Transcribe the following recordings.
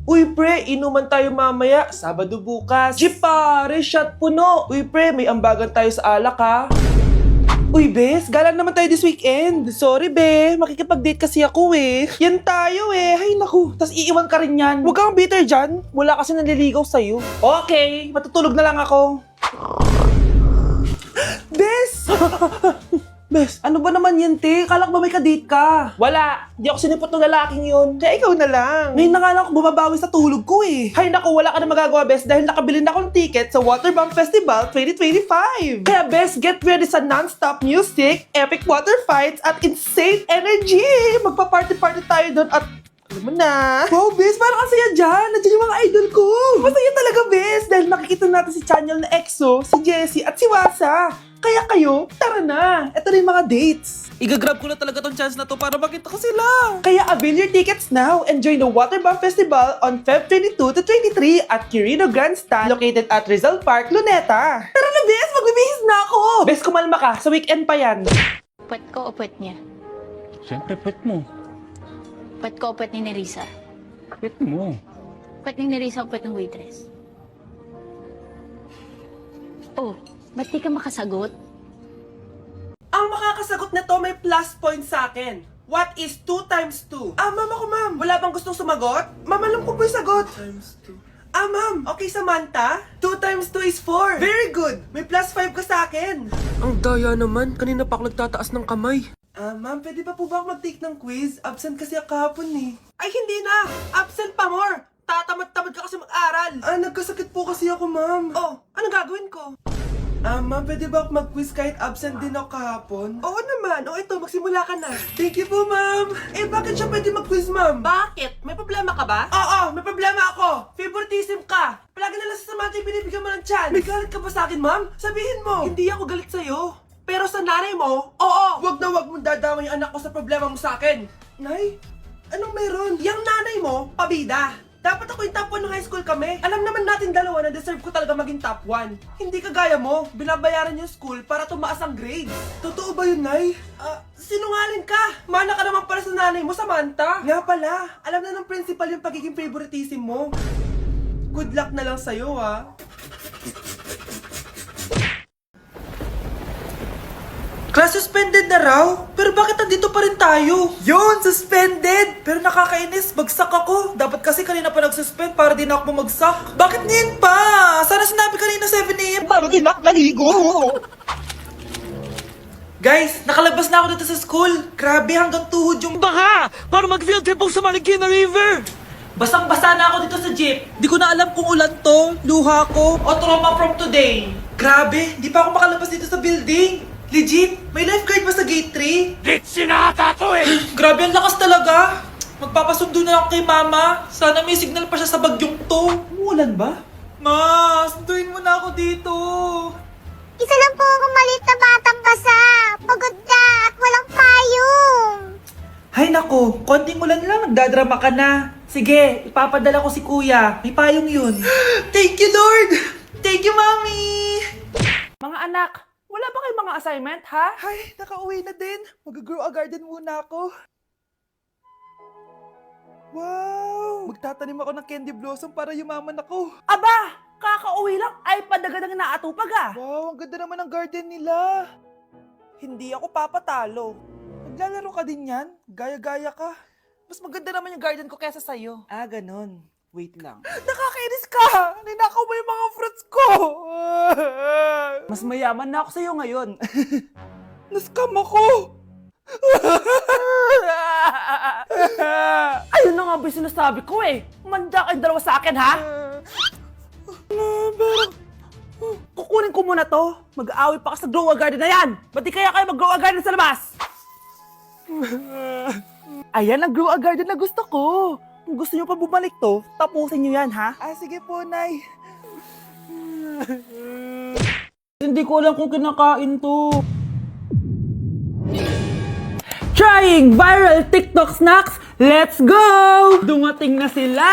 Uy pre, inuman tayo mamaya, Sabado bukas. Jeep pare, shot puno. Uy pre, may ambagan tayo sa alak ha. Uy bes, gala naman tayo this weekend. Sorry be, makikipag-date kasi ako eh. Yan tayo eh, ay naku. Tas iiwan ka rin yan. Huwag kang bitter dyan, wala kasi nanliligaw sa'yo. Okay, matutulog na lang ako. Bes! Bes, ano ba naman yan, te? Kala ko ba may kadate ka? Wala. Di ako sinipot ng lalaking yun. Kaya ikaw na lang. Ngayon na nga lang ako bumabawi sa tulog ko eh. Hay naku, wala ka na magagawa, Bes, dahil nakabili na ako ng ticket sa Waterbomb Festival 2025. Kaya, Bes, get ready sa non-stop music, epic water fights, at insane energy. Magpa-party-party tayo doon at alam mo na. Wow, Bes, parang ang saya dyan. Nandiyan yung mga idol ko. Masaya talaga, Bes, dahil makikita natin si Channel na EXO, si Jessie, at si Wasa. Kaya kayo, tara na. Ito na yung mga dates. Igagrab ko na talaga tong chance na to para makita ko sila. Kaya avail your tickets now and join the Waterbomb Festival on Feb 22 to 23 at Quirino Grandstand located at Rizal Park, Luneta. Tara na, Bes! Magbibihis na ako! Bes, kumalma ka. Sa weekend pa yan. Pwet ko o pwet niya? Siyempre, pet mo. Pwet ko o pwet ni Nerissa? Pet mo. Pwet ni Nerissa o pwet ng waitress? Oh, ba't di ka makasagot? Ang makakasagot na to may plus point sa akin. What is 2 times 2? Ma'am ako, ma'am. Wala bang gustong sumagot? Ma'am, alam ko po yung sagot. 2 times 2. Ma'am. Okay, Samantha. 2 times 2 is 4. Very good. May plus 5 ka sa akin. Ang daya naman. Kanina pa ako nagtataas ng kamay. Ma'am, pwede pa po ba ako mag-take ng quiz? Absent kasi ako kahapon eh. Ay, hindi na. Absent pa more. Tatamad-tamad ka kasi mag-aral. Nagkasakit po kasi ako, ma'am. Oh, anong gagawin ko? Ma'am, pwede ba ako mag-quiz kahit absent din ako kahapon? Oo naman. O ito, magsimula ka na. Thank you po, ma'am. Bakit siya pwede mag-quiz, ma'am? Bakit? May problema ka ba? Oo, may problema ako. Favoritism ka. Palagi na lang sa Samantha yung binibigyan mo ng chance. May galit ka ba sa akin, ma'am? Sabihin mo. Hindi ako galit sa'yo. Pero sa nanay mo, oo. Wag na wag mong dadama yung anak ko sa problema mo sa akin. Nay, anong meron? Yang nanay mo, pabida. Dapat ako yung top 1 ng high school kami. Alam naman natin dalawa na deserve ko talaga maging top 1. Hindi kagaya mo, binabayaran yung school para tumaas ang grades. Totoo ba yun, Nay? Sinungaling ka! Mana ka naman para sa nanay mo, Samantha. Nga pala, alam na ng principal yung pagiging favoritism mo. Good luck na lang sa'yo, ha? Class suspended na raw? Pero bakit nandito pa rin tayo? Yun, suspended! Pero nakakainis, bagsak ako. Dapat kasi kanina pa nag-suspend para di na ako bumagsak. Bakit ngayon pa? Sana sinabi kanina 7 AM. Para di na ako naligo. Guys, nakalabas na ako dito sa school. Grabe, hanggang tuhod yung baka! Para mag-field trip sa Marikina River! Basang-basa na ako dito sa jeep. Di ko na alam kung ulan to, luha ko, o trauma from today. Grabe, di pa ako makalabas dito sa building. Legit, may lifeguard ba sa gate 3? Git sinata to eh! Grabe, ang lakas talaga. Magpapasundo na ako kay mama. Sana may signal pa siya sa bagyong to. Umuulan ba? Ma, sunduin mo na ako dito. Isa lang po akong maliit na batang basa. Pagod na at walang payong. Hay nako, konting ulan lang, nagdadrama ka na. Sige, ipapadala ko si kuya. May payong yun. Thank you, Lord! Thank you, Mommy! Mga anak, wala ba kayong mga assignment, ha? Ay, nakauwi na din. Mag-grow a garden muna ako. Wow! Magtatanim ako ng candy blossom para yumaman ako. Aba! Kakauwi lang ay padagadang naatupag ah. Wow, ang ganda naman ng garden nila. Hindi ako papatalo. Maglalaro ka din yan? Gaya-gaya ka. Mas maganda naman yung garden ko kaysa sa'yo. Ganon. Wait lang. Nakakainis ka! Ninakaw mo yung mga fruits ko! Mas mayaman na ako sa'yo ngayon. Nascam ako! Ayun na nga ba yung sinasabi ko eh. Manda kayong dalawa sa akin, ha? Pero, kukunin ko muna to. Mag-aaway pa ka sa grow a garden na yan. Ba't di kaya kayo mag-grow a garden sa labas? Ayan ang grow a garden na gusto ko. Kung gusto nyo pa bumalik to, tapusin nyo yan, ha? Sige po, Nay. Hindi ko alam kung kinakain to. Trying viral TikTok snacks! Let's go! Dumating na sila!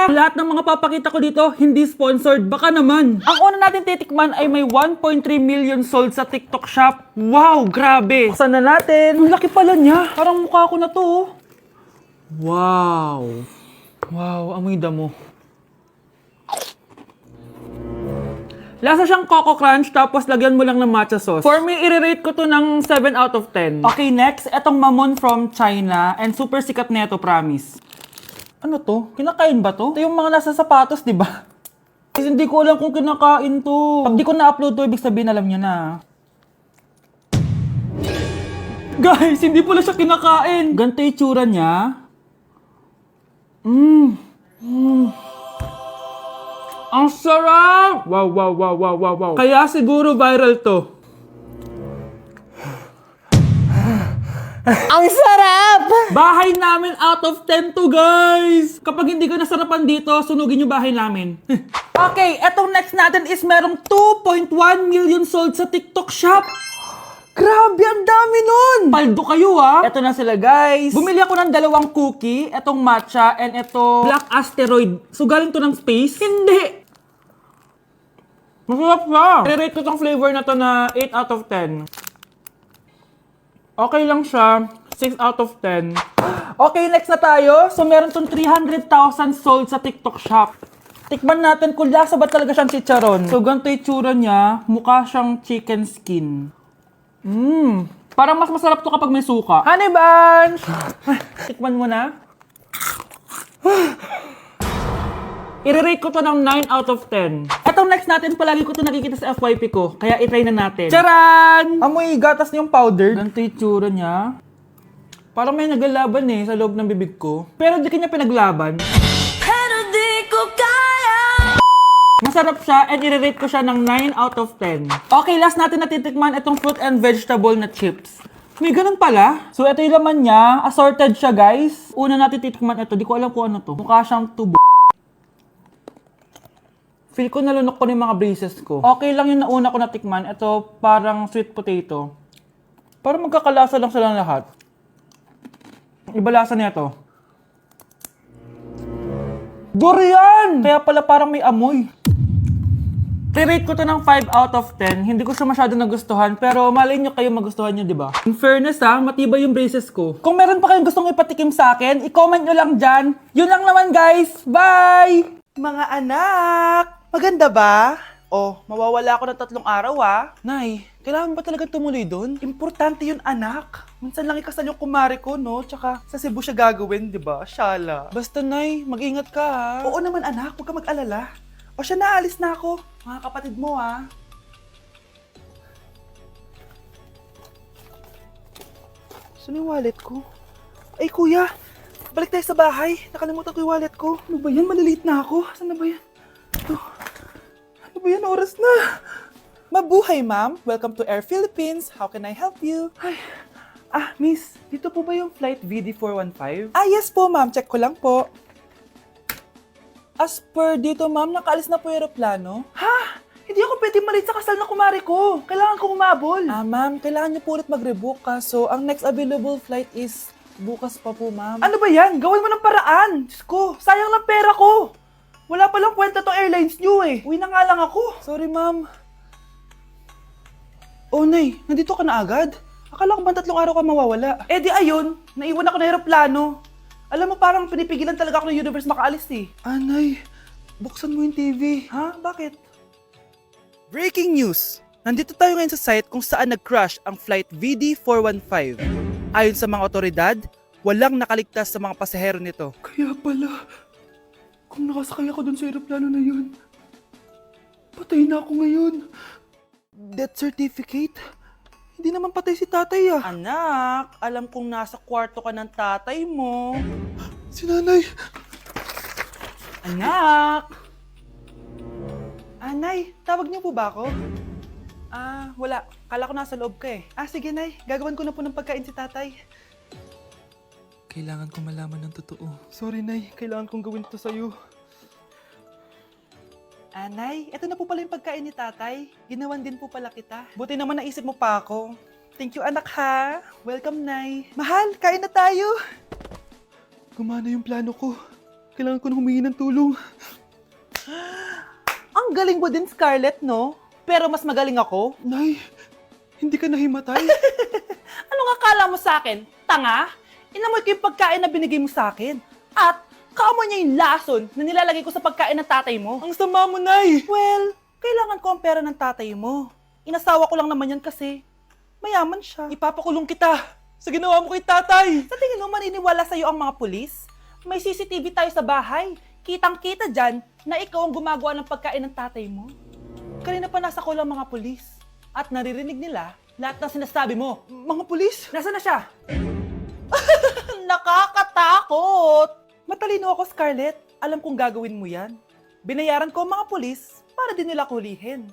Lahat ng mga papakita ko dito, hindi sponsored. Baka naman. Ang una natin titikman ay may 1.3 million sold sa TikTok shop. Wow, grabe! Buksan na natin. Ang laki pala niya. Parang mukha ko na to. Wow! Wow, amoy damo. Lasa siyang Coco Crunch tapos lagyan mo lang ng matcha sauce. For me, i-rate ko to ng 7 out of 10. Okay, next, etong Mamon from China and super sikat neto, promise. Ano to? Kinakain ba to? Ito yung mga nasa sapatos, di ba? Kasi hindi ko alam kung kinakain to. Pag di ko na-upload to, ibig sabihin alam niyo na. Guys, hindi pala siya kinakain. Ganito yung tsura niya. Ang sarap! Wow, wow, wow, wow, wow, wow. Kaya siguro viral to. Ang sarap! Bahay namin out of 10 to, guys! Kapag hindi ka nasarapan dito, sunugin yung bahay namin. Okay, etong next natin is merong 2.1 million sold sa TikTok shop. Grabe, ang dami nun! Paldo kayo, ha? Eto na sila, guys. Bumili ako ng 2 cookie, etong matcha, and eto black asteroid. So, galing to ng space? Hindi! Masarap siya. I-rate ko tong flavor na to na 8 out of 10. Okay lang siya. 6 out of 10. Okay, next na tayo. So, meron tong 300,000 sold sa TikTok shop. Tikman natin kung lasa ba talaga siyang chicharon. So, ganito yung tsura niya. Mukha siyang chicken skin. Parang mas masarap to kapag may suka. Honey Bunch! Tikman mo na. I-rate ko to ng 9 out of 10. Etong next natin, palagi ko to nakikita sa FYP ko. Kaya i-try na natin. Charan! Amoy gatas yung powder. Ganito yung tsura niya. Parang may naglalaban sa loob ng bibig ko. Pero di kanya pinaglaban. Pero di ko kaya! Masarap siya and i-rate ko siya ng 9 out of 10. Okay, last natin natitikman itong fruit and vegetable na chips. May ganun pala. So, ito yung laman niya. Assorted siya, guys. Una natin titikman ito. Di ko alam kung ano to. Mukha siyang tubo. Feel ko nalunok ko na yung mga braces ko. Okay lang yung nauna ko natikman. Ito parang sweet potato. Parang magkakalasa lang silang lahat. Iba lasa niya ito. Durian! Kaya pala parang may amoy. I-rate ko to ng 5 out of 10. Hindi ko siya masyado nagustuhan, pero malay nyo kayo magustuhan nyo, di ba? In fairness matibay yung braces ko. Kung meron pa kayong gustong ipatikim sa akin, i-comment nyo lang dyan. Yun lang naman, guys. Bye! Mga anak! Maganda ba? Oh, mawawala ako ng 3 araw Nay, kailangan ba talaga tumuloy doon? Importante yun, anak. Minsan lang ikasal yung kumare ko, no? Tsaka sa Cebu siya gagawin, di ba? Shala. Basta, Nay, mag-ingat ka, ha? Oo naman, anak. Huwag ka mag-alala. O siya, naalis na ako. Mga kapatid mo, Saan yung wallet ko? Ay, kuya. Balik tayo sa bahay. Nakalimutan ko yung wallet ko. Ano ba yan? Maliliit na ako. Saan na ba yan? Ito. Ano ba yan? Oras na. Mabuhay, ma'am. Welcome to Air Philippines. How can I help you? Ay. Miss. Dito po ba yung flight VD415? Yes po, ma'am. Check ko lang po. As per dito, ma'am, nakaalis na po yung aeroplano. Ha? Hindi ako pwede malit sa kasal na kumari ko. Kailangan ko umabol. Ma'am, kailangan niyo po ulit mag-rebook So, ang next available flight is bukas pa po, ma'am. Ano ba yan? Gawin mo ng paraan. Diyos ko, sayang lang pera ko. Wala palang kwenta tong airlines niyo Uwi na nga lang ako. Sorry, ma'am. Oh, Nay, nandito ka na agad? Akala ko ba 3 araw ka mawawala? Di ayun, naiwan ako ng aeroplano. Alam mo, parang pinipigilan talaga ako ng universe makaalis Nay, buksan mo yung TV. Ha? Bakit? Breaking news! Nandito tayo ngayon sa site kung saan nag-crash ang flight VD415. Ayon sa mga otoridad, walang nakaligtas sa mga pasahero nito. Kaya pala, kung nakasakay ako dun sa aeroplano na yun, patay na ako ngayon. Death certificate? Hindi naman patay si tatay Anak, alam kong nasa kwarto ka ng tatay mo. Si nanay. Anak! Nay, tawag niyo po ba ako? Wala. Kala ko nasa loob ka sige, Nay. Gagawan ko na po ng pagkain si tatay. Kailangan ko malaman ng totoo. Sorry, Nay. Kailangan kong gawin ito sa'yo. Nay, ito na po pala yung pagkain ni tatay. Ginawan din po pala kita. Buti naman naisip mo pa ako. Thank you, anak, ha. Welcome, Nay. Mahal, kain na tayo. Gumana yung plano ko. Kailangan ko na humingi ng tulong. Ang galing mo din, Scarlett, no? Pero mas magaling ako. Nay, hindi ka nahimatay. Anong akala mo sa akin? Tanga? Inamoy ko yung pagkain na binigay mo sa akin. At Kaamoy niya yung lason na nilalagay ko sa pagkain ng tatay mo. Ang sama mo, Nay. Well, kailangan ko ang pera ng tatay mo. Inasawa ko lang naman yan kasi mayaman siya. Ipapakulong kita sa ginawa mo kay tatay. Sa tingin mo maniniwala sa'yo ang mga pulis? May CCTV tayo sa bahay. Kitang-kita dyan na ikaw ang gumagawa ng pagkain ng tatay mo. Kanina pa nasa kulang mga pulis. At naririnig nila lahat ng sinasabi mo. Mga pulis? Nasaan na siya? Nakakatakot! Matalino ako, Scarlett. Alam kong gagawin mo yan. Binayaran ko ang mga pulis para din nila kulihin.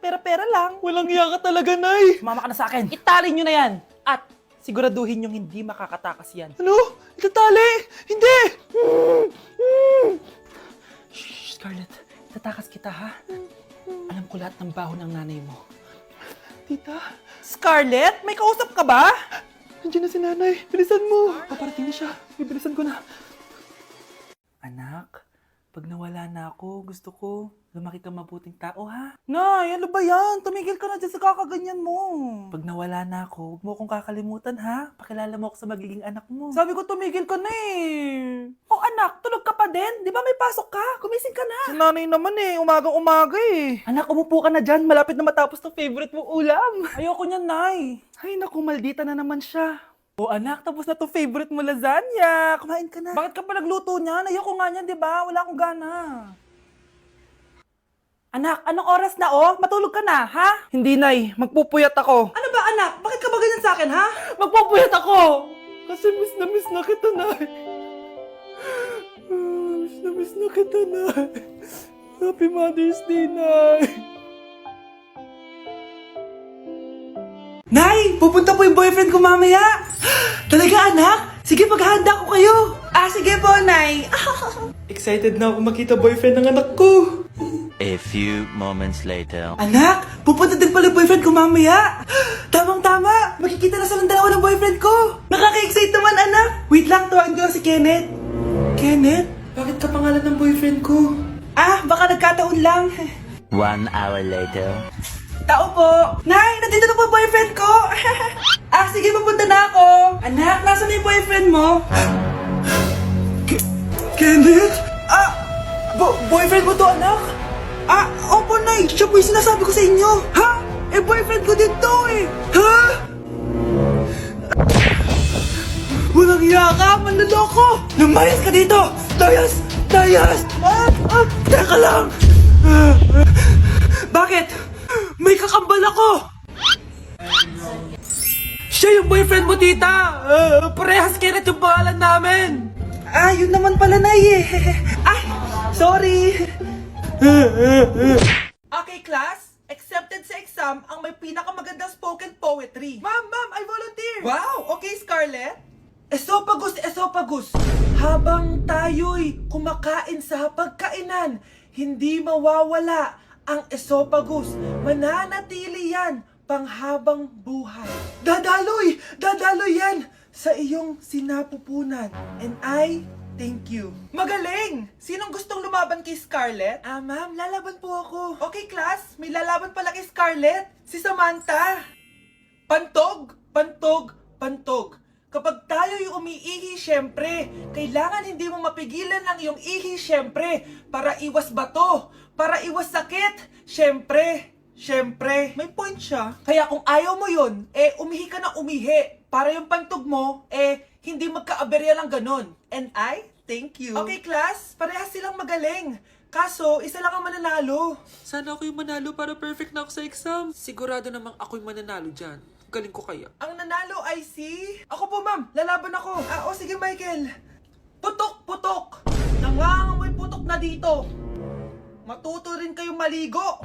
Pera-pera lang. Walang iya ka talaga, Nay. Mama ka na sa akin. Itali nyo na yan. At siguraduhin yung hindi makakatakas yan. Ano? Itatali? Hindi! Shh, Scarlett. Itatakas kita, ha? Alam ko lahat ng baho ng nanay mo. Tita? Scarlett? May kausap ka ba? Nandiyan na si nanay. Bilisan mo. Paparating na siya. Bibilisan ko na. Anak, pag nawala na ako, gusto ko lumaki kang mabuting tao, ha? Nay, ano ba yan? Tumigil ka na dyan sa kakaganyan mo. Pag nawala na ako, huwag mo akong kakalimutan, ha? Pakilala mo ako sa magiging anak mo. Sabi ko, tumigil ka na eh. Oh, anak, tulog ka pa din? Di ba may pasok ka? Gumising ka na. Si nanay naman eh, umagang-umaga eh. Anak, umupo ka na dyan. Malapit na matapos ng favorite mong ulam. Ayoko niyan, Nay. Ay, naku, maldita na naman siya. Oh anak, tapos na to favorite mo lasagna. Kumain ka na. Bakit ka pa nagluto niyan? Ayoko nga niyan, di ba? Wala akong gana. Anak, anong oras na oh? Matulog ka na, ha? Hindi, Nay. Magpupuyat ako. Ano ba, anak? Bakit ka ba ganyan sa akin, ha? Magpupuyat ako! Kasi miss na kita, Nay. Miss na kita, Nay. Happy Mother's Day, Nay. Nay, pupunta po yung boyfriend ko mamaya. Talaga, anak? Sige, paghahanda ko kayo. Sige po, Nay. Excited na ako makita boyfriend ng anak ko. A few moments later. Anak, pupunta din pala yung boyfriend ko mamaya. Tamang-tama. Makikita na sa dalawa ng boyfriend ko. Nakaka-excite naman, anak. Wait lang, tawagin ko si Kenneth. Kenneth? Bakit ka pangalan ng boyfriend ko? Baka nagkataon lang. 1 hour later. Tao po. Nay, nandito na po boyfriend ko. Sige, pupunta na ako. Anak, nasa na yung boyfriend mo? Kenneth? Boyfriend mo to, anak? Opo, Nay. Siya po yung sinasabi ko sa inyo. Ha? Boyfriend ko din to eh. Ha? Walang iya ka, manloloko. Lumayas ka dito. Layas! Teka lang. Bakit? May kakambal ako! Siya yung boyfriend mo, tita! Parehas Kenneth yung pangalan namin! Yun naman pala, Nay eh. Sorry! Okay, class. Accepted sa exam ang may pinakamagandang spoken poetry. Ma'am, I volunteer! Wow! Okay, Scarlett. Esophagus. Habang tayo'y kumakain sa pagkainan, hindi mawawala ang esophagus. Mananatili yan panghabang buhay. Dadaloy yan sa iyong sinapupunan. And I thank you. Magaling! Sinong gustong lumaban kay Scarlett? Ma'am, lalaban po ako. Okay, class. May lalaban pala kay Scarlett. Si Samantha. Pantog. Kapag tayo'y umiihi, syempre, kailangan hindi mo mapigilan ang iyong ihi, syempre, para iwas bato, para iwas sakit, syempre, may point siya. Kaya kung ayaw mo yun, umihi ka na umihi, para yung pantog mo, hindi magkaaberya lang ganon. And I thank you. Okay, class, parehas silang magaling. Kaso, isa lang ang mananalo. Sana ako yung manalo para perfect na ako sa exam. Sigurado namang ako yung mananalo dyan. Galing ko kaya. Ang nanalo ay si... Ako po, ma'am. Lalaban ako. Sige, Michael. Putok. Nangangamoy putok na dito. Matuto rin kayong maligo.